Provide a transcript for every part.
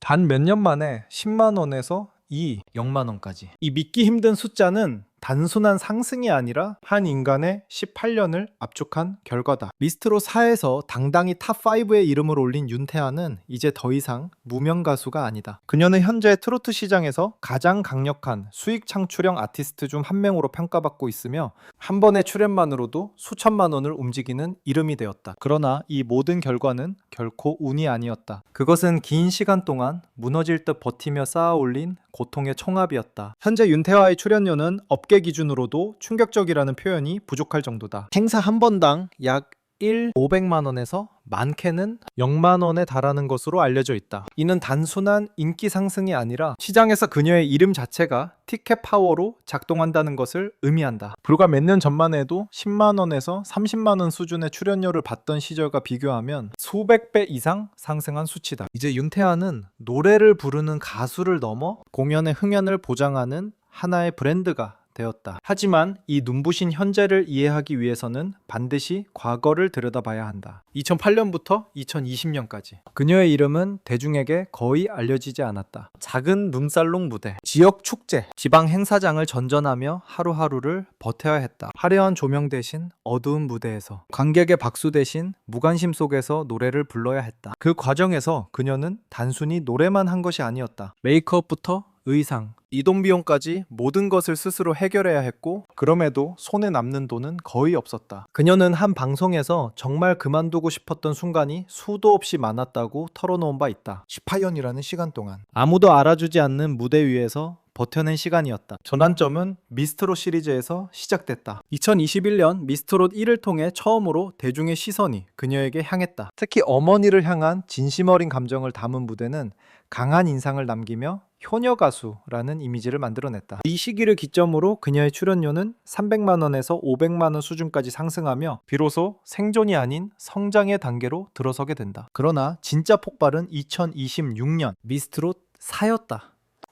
단 몇 년 만에 10만 원에서 0만 원까지. 이 믿기 힘든 숫자는 단순한 상승이 아니라 한 인간의 18년을 압축한 결과다. 미스트롯 4에서 당당히 탑5의 이름을 올린 윤태하는 이제 더 이상 무명 가수가 아니다. 그녀는 현재 트로트 시장에서 가장 강력한 수익 창출형 아티스트 중 한 명으로 평가받고 있으며 한 번의 출연만으로도 수천만 원을 움직이는 이름이 되었다. 그러나 이 모든 결과는 결코 운이 아니었다. 그것은 긴 시간 동안 무너질 듯 버티며 쌓아 올린 고통의 총합이었다. 현재 윤태하의 출연료는 업계 기준으로도 충격적이라는 표현이 부족할 정도다. 행사 한 번당 약 500만 원에서 많게는 0만 원에 달하는 것으로 알려져 있다. 이는 단순한 인기 상승이 아니라 시장에서 그녀의 이름 자체가 티켓 파워로 작동한다는 것을 의미한다. 불과 몇 년 전만 해도 10만 원에서 30만 원 수준의 출연료를 받던 시절과 비교하면 수백 배 이상 상승한 수치다. 이제 윤태하는 노래를 부르는 가수를 넘어 공연의 흥연을 보장하는 하나의 브랜드가 되었다. 하지만 이 눈부신 현재를 이해하기 위해서는 반드시 과거를 들여다봐야 한다. 2008년부터 2020년까지 그녀의 이름은 대중에게 거의 알려지지 않았다. 작은 룸살롱 무대, 지역 축제, 지방 행사장을 전전하며 하루하루를 버텨야 했다. 화려한 조명 대신 어두운 무대에서, 관객의 박수 대신 무관심 속에서 노래를 불러야 했다. 그 과정에서 그녀는 단순히 노래만 한 것이 아니었다. 메이크업부터 의상, 이동 비용까지 모든 것을 스스로 해결해야 했고, 그럼에도 손에 남는 돈은 거의 없었다. 그녀는 한 방송에서 정말 그만두고 싶었던 순간이 수도 없이 많았다고 털어놓은 바 있다. 18년이라는 시간 동안 아무도 알아주지 않는 무대 위에서 버텨낸 시간이었다. 전환점은 미스트롯 시리즈에서 시작됐다. 2021년 미스트롯 1을 통해 처음으로 대중의 시선이 그녀에게 향했다. 특히 어머니를 향한 진심 어린 감정을 담은 무대는 강한 인상을 남기며 효녀 가수라는 이미지를 만들어냈다. 이 시기를 기점으로 그녀의 출연료는 300만 원에서 500만 원 수준까지 상승하며 비로소 생존이 아닌 성장의 단계로 들어서게 된다. 그러나 진짜 폭발은 2026년 미스트롯 4였다.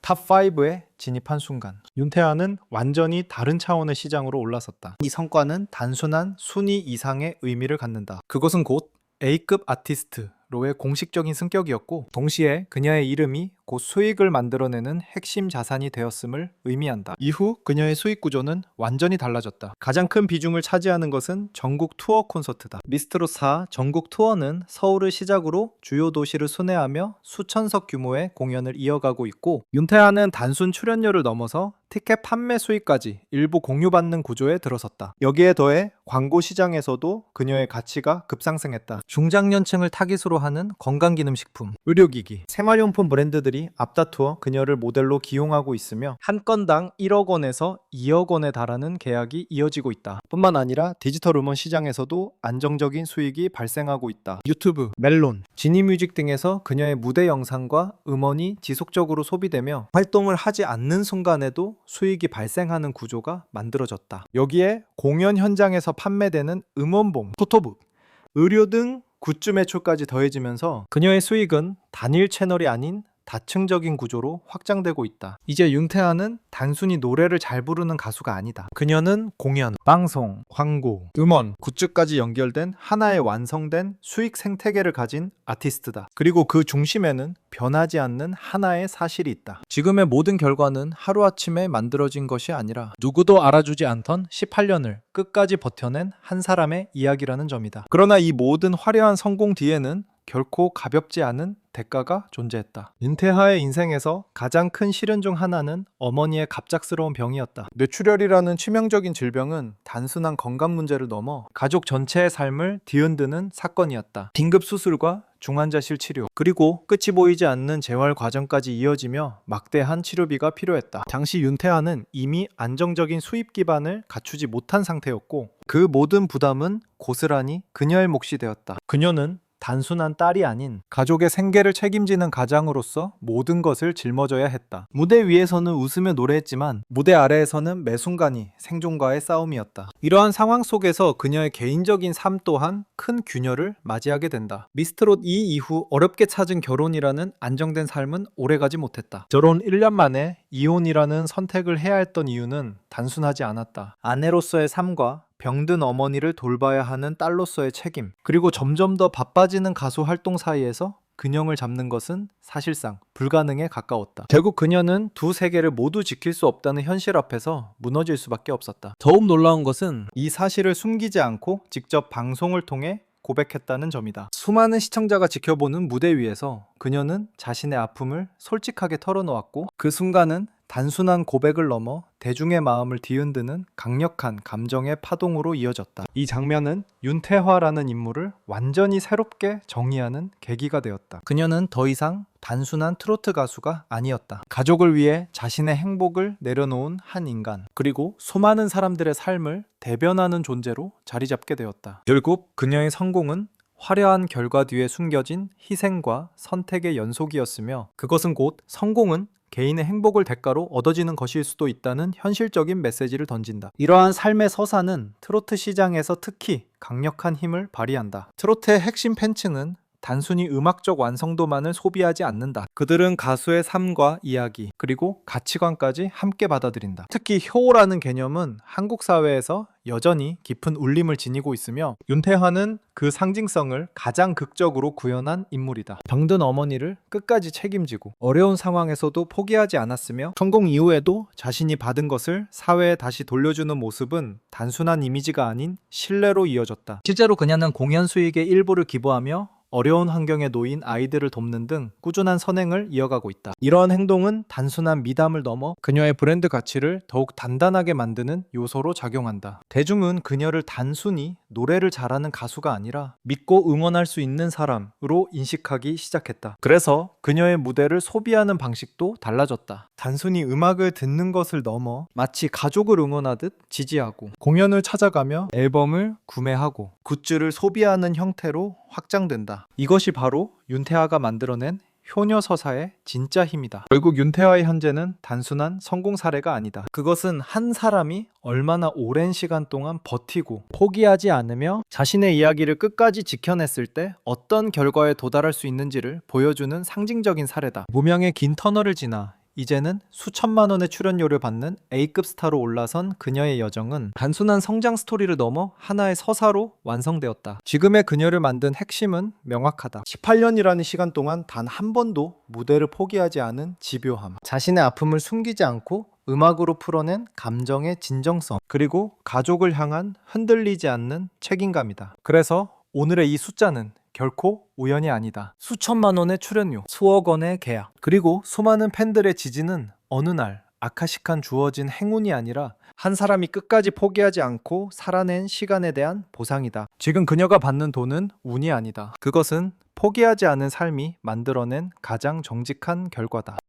탑5에 진입한 순간 윤태하는 완전히 다른 차원의 시장으로 올라섰다. 이 성과는 단순한 순위 이상의 의미를 갖는다. 그것은 곧 A급 아티스트로의 공식적인 승격이었고, 동시에 그녀의 이름이 곧 수익을 만들어내는 핵심 자산이 되었음을 의미한다. 이후 그녀의 수익 구조는 완전히 달라졌다. 가장 큰 비중을 차지하는 것은 전국 투어 콘서트다. 미스트롯 4 전국 투어는 서울을 시작으로 주요 도시를 순회하며 수천석 규모의 공연을 이어가고 있고, 윤태하는 단순 출연료를 넘어서 티켓 판매 수익까지 일부 공유받는 구조에 들어섰다. 여기에 더해 광고 시장에서도 그녀의 가치가 급상승했다. 중장년층을 타깃으로 하는 건강기능식품, 의료기기, 생활용품 브랜드들이 앞다투어 그녀를 모델로 기용하고 있으며 한 건당 1억 원에서 2억 원에 달하는 계약이 이어지고 있다. 뿐만 아니라 디지털 음원 시장에서도 안정적인 수익이 발생하고 있다. 유튜브, 멜론, 지니뮤직 등에서 그녀의 무대 영상과 음원이 지속적으로 소비되며 활동을 하지 않는 순간에도 수익이 발생하는 구조가 만들어졌다. 여기에 공연 현장에서 판매되는 음원봉, 포토북, 의료 등 굿즈 매출까지 더해지면서 그녀의 수익은 단일 채널이 아닌 다층적인 구조로 확장되고 있다. 이제 윤태하는 단순히 노래를 잘 부르는 가수가 아니다. 그녀는 공연, 방송, 광고, 음원, 굿즈까지 연결된 하나의 완성된 수익 생태계를 가진 아티스트다. 그리고 그 중심에는 변하지 않는 하나의 사실이 있다. 지금의 모든 결과는 하루아침에 만들어진 것이 아니라 누구도 알아주지 않던 18년을 끝까지 버텨낸 한 사람의 이야기라는 점이다. 그러나 이 모든 화려한 성공 뒤에는 결코 가볍지 않은 대가가 존재했다. 윤태하의 인생에서 가장 큰 시련 중 하나는 어머니의 갑작스러운 병이었다. 뇌출혈이라는 치명적인 질병은 단순한 건강 문제를 넘어 가족 전체의 삶을 뒤흔드는 사건이었다. 긴급 수술과 중환자실 치료, 그리고 끝이 보이지 않는 재활 과정까지 이어지며 막대한 치료비가 필요했다. 당시 윤태하는 이미 안정적인 수입 기반을 갖추지 못한 상태였고, 그 모든 부담은 고스란히 그녀의 몫이 되었다. 그녀는 단순한 딸이 아닌 가족의 생계를 책임지는 가장으로서 모든 것을 짊어져야 했다. 무대 위에서는 웃으며 노래했지만 무대 아래에서는 매 순간이 생존과의 싸움이었다. 이러한 상황 속에서 그녀의 개인적인 삶 또한 큰 균열을 맞이하게 된다. 미스트롯 2 이후 어렵게 찾은 결혼이라는 안정된 삶은 오래가지 못했다. 결혼 1년 만에 이혼이라는 선택을 해야 했던 이유는 단순하지 않았다. 아내로서의 삶과 병든 어머니를 돌봐야 하는 딸로서의 책임, 그리고 점점 더 바빠지는 가수 활동 사이에서 근영을 잡는 것은 사실상 불가능에 가까웠다. 결국 그녀는 두 세계를 모두 지킬 수 없다는 현실 앞에서 무너질 수밖에 없었다. 더욱 놀라운 것은 이 사실을 숨기지 않고 직접 방송을 통해 고백했다는 점이다. 수많은 시청자가 지켜보는 무대 위에서 그녀는 자신의 아픔을 솔직하게 털어놓았고 그 순간은 단순한 고백을 넘어 대중의 마음을 뒤흔드는 강력한 감정의 파동으로 이어졌다. 이 장면은 윤태화라는 인물을 완전히 새롭게 정의하는 계기가 되었다. 그녀는 더 이상 단순한 트로트 가수가 아니었다. 가족을 위해 자신의 행복을 내려놓은 한 인간, 그리고 수많은 사람들의 삶을 대변하는 존재로 자리 잡게 되었다. 결국 그녀의 성공은 화려한 결과 뒤에 숨겨진 희생과 선택의 연속이었으며, 그것은 곧 성공은 개인의 행복을 대가로 얻어지는 것일 수도 있다는 현실적인 메시지를 던진다. 이러한 삶의 서사는 트로트 시장에서 특히 강력한 힘을 발휘한다. 트로트의 핵심 팬층은 단순히 음악적 완성도만을 소비하지 않는다. 그들은 가수의 삶과 이야기, 그리고 가치관까지 함께 받아들인다. 특히 효라는 개념은 한국 사회에서 여전히 깊은 울림을 지니고 있으며, 윤태환은 그 상징성을 가장 극적으로 구현한 인물이다. 병든 어머니를 끝까지 책임지고 어려운 상황에서도 포기하지 않았으며, 성공 이후에도 자신이 받은 것을 사회에 다시 돌려주는 모습은 단순한 이미지가 아닌 신뢰로 이어졌다. 실제로 그녀는 공연 수익의 일부를 기부하며 어려운 환경에 놓인 아이들을 돕는 등 꾸준한 선행을 이어가고 있다. 이러한 행동은 단순한 미담을 넘어 그녀의 브랜드 가치를 더욱 단단하게 만드는 요소로 작용한다. 대중은 그녀를 단순히 노래를 잘하는 가수가 아니라 믿고 응원할 수 있는 사람으로 인식하기 시작했다. 그래서 그녀의 무대를 소비하는 방식도 달라졌다. 단순히 음악을 듣는 것을 넘어 마치 가족을 응원하듯 지지하고, 공연을 찾아가며 앨범을 구매하고 굿즈를 소비하는 형태로 확장된다. 이것이 바로 윤태하가 만들어낸 효녀 서사의 진짜 힘이다. 결국 윤태하의 현재는 단순한 성공 사례가 아니다. 그것은 한 사람이 얼마나 오랜 시간 동안 버티고 포기하지 않으며 자신의 이야기를 끝까지 지켜냈을 때 어떤 결과에 도달할 수 있는지를 보여주는 상징적인 사례다. 무명의 긴 터널을 지나 이제는 수천만 원의 출연료를 받는 A급 스타로 올라선 그녀의 여정은 단순한 성장 스토리를 넘어 하나의 서사로 완성되었다. 지금의 그녀를 만든 핵심은 명확하다. 18년이라는 시간 동안 단 한 번도 무대를 포기하지 않은 집요함, 자신의 아픔을 숨기지 않고 음악으로 풀어낸 감정의 진정성, 그리고 가족을 향한 흔들리지 않는 책임감이다. 그래서 오늘의 이 숫자는 결코 우연이 아니다. 수천만 원의 출연료, 수억 원의 계약, 그리고 수많은 팬들의 지지는 어느 날 아카식한 주어진 행운이 아니라 한 사람이 끝까지 포기하지 않고 살아낸 시간에 대한 보상이다. 지금 그녀가 받는 돈은 운이 아니다. 그것은 포기하지 않은 삶이 만들어낸 가장 정직한 결과다.